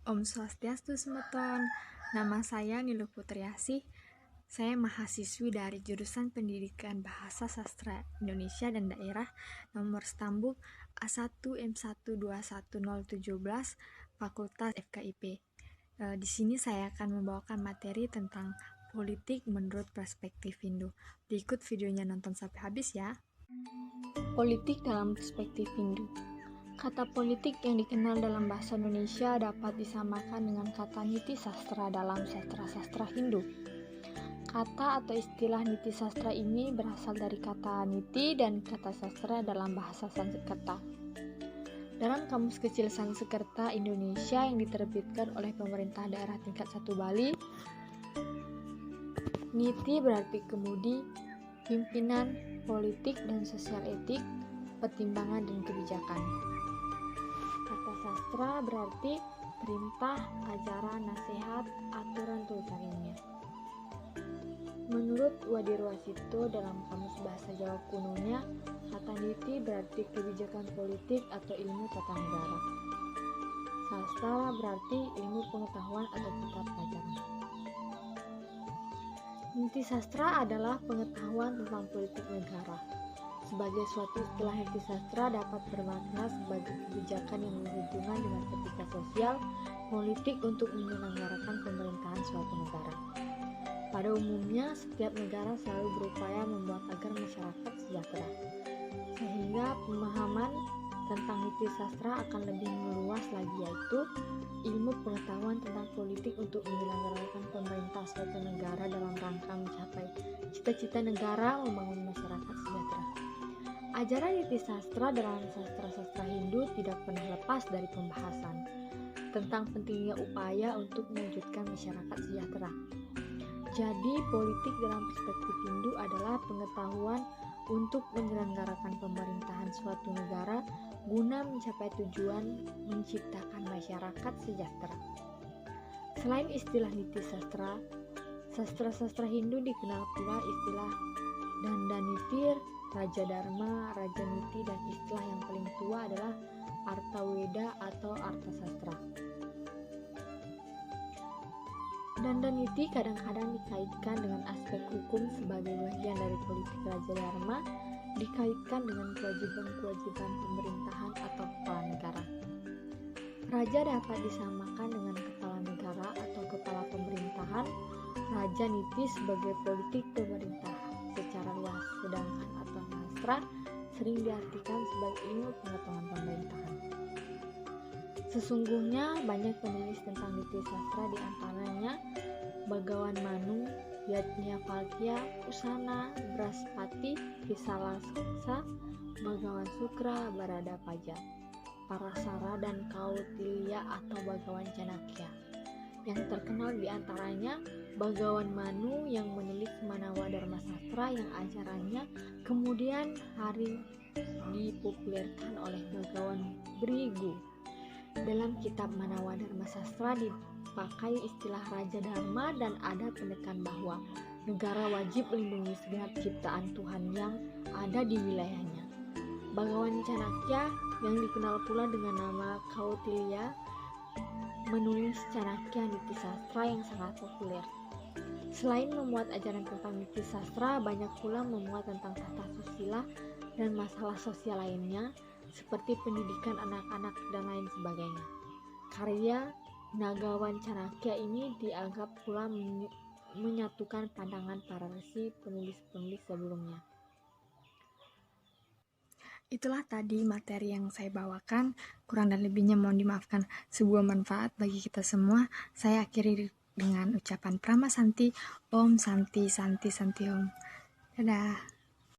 Om Swastiastu Semeton. Nama saya Niluh Putriasih. Saya mahasiswi dari jurusan Pendidikan Bahasa Sastra Indonesia dan Daerah nomor stambuk A1M121017 Fakultas FKIP. Di sini saya akan membawakan materi tentang politik menurut perspektif Hindu. Berikut videonya, nonton sampai habis ya. Politik dalam perspektif Hindu. Kata politik yang dikenal dalam bahasa Indonesia dapat disamakan dengan kata niti sastra dalam sastra-sastra Hindu. Kata atau istilah niti sastra ini berasal dari kata niti dan kata sastra dalam bahasa Sanskerta. Dalam Kamus Kecil Sanskerta Indonesia yang diterbitkan oleh pemerintah daerah tingkat 1 Bali, niti berarti kemudi, pimpinan, politik dan sosial etik, pertimbangan dan kebijakan. Kata sastra berarti perintah, ajaran, nasihat, aturan tulisan ilmiah. Menurut Wadiruasito dalam Kamus Bahasa Jawa kunonya, kata niti berarti kebijakan politik atau ilmu tata negara. Sastra berarti ilmu pengetahuan atau kitab pelajaran. Niti sastra adalah pengetahuan tentang politik negara. Sebagai suatu istilah niti sastra dapat bermakna sebagai kebijakan yang berhubungan dengan etika sosial, politik untuk menyelenggarakan pemerintahan suatu negara. Pada umumnya, setiap negara selalu berupaya membuat agar masyarakat sejahtera, sehingga pemahaman tentang niti sastra akan lebih meluas lagi, yaitu ilmu pengetahuan tentang politik untuk menyelenggarakan pemerintah suatu negara dalam rangka mencapai cita-cita negara membangun masyarakat sejahtera. Ajaran niti sastra dalam sastra-sastra Hindu tidak pernah lepas dari pembahasan tentang pentingnya upaya untuk mewujudkan masyarakat sejahtera. Jadi, politik dalam perspektif Hindu adalah pengetahuan untuk menyelenggarakan pemerintahan suatu negara guna mencapai tujuan menciptakan masyarakat sejahtera. Selain istilah niti sastra, sastra-sastra Hindu dikenal pula istilah Dandanitir, Raja Dharma, Raja Niti, dan istilah yang paling tua adalah Artaweda atau Artasastra. Dandaniti kadang-kadang dikaitkan dengan aspek hukum sebagai bagian dari politik Raja Dharma, dikaitkan dengan kewajiban-kewajiban pemerintahan atau kepala negara. Raja dapat disamakan dengan kepala negara atau kepala pemerintahan. Raja Niti sebagai politik pemerintahan secara luas, sedangkan Artasastra sering diartikan sebagai ilmu pengetahuan pemerintahan. Sesungguhnya banyak penulis tentang niti sastra, di antaranya Bagawan Manu, Yajnavalkya, Usana, Brahaspati, Visalaksa, Bagawan Sukra, Bharadapaja, Parasara, dan Kautilya atau Bagawan Chanakya. Yang terkenal di antaranya Bagawan Manu yang menulis Manawa Dharma Sastra yang ajarannya kemudian hari dipopulerkan oleh Bagawan Brigu. Dalam kitab Manawa Dharma Sastra dipakai istilah Raja Dharma dan ada penekan bahwa negara wajib melindungi segenap ciptaan Tuhan yang ada di wilayahnya. Bagawan Chanakya yang dikenal pula dengan nama Kautilya menulis Chanakya Niti Sastra yang sangat populer. Selain memuat ajaran tentang niti sastra, banyak pula memuat tentang tata susila dan masalah sosial lainnya seperti pendidikan anak-anak dan lain sebagainya. Karya Nagawan Chanakya ini dianggap pula menyatukan pandangan para resi penulis-penulis sebelumnya. Itulah tadi materi yang saya bawakan, kurang dan lebihnya mohon dimaafkan. Sebuah manfaat bagi kita semua. Saya akhiri dengan ucapan Prama Santi, Om Santi Santi Santi Om. Dadah.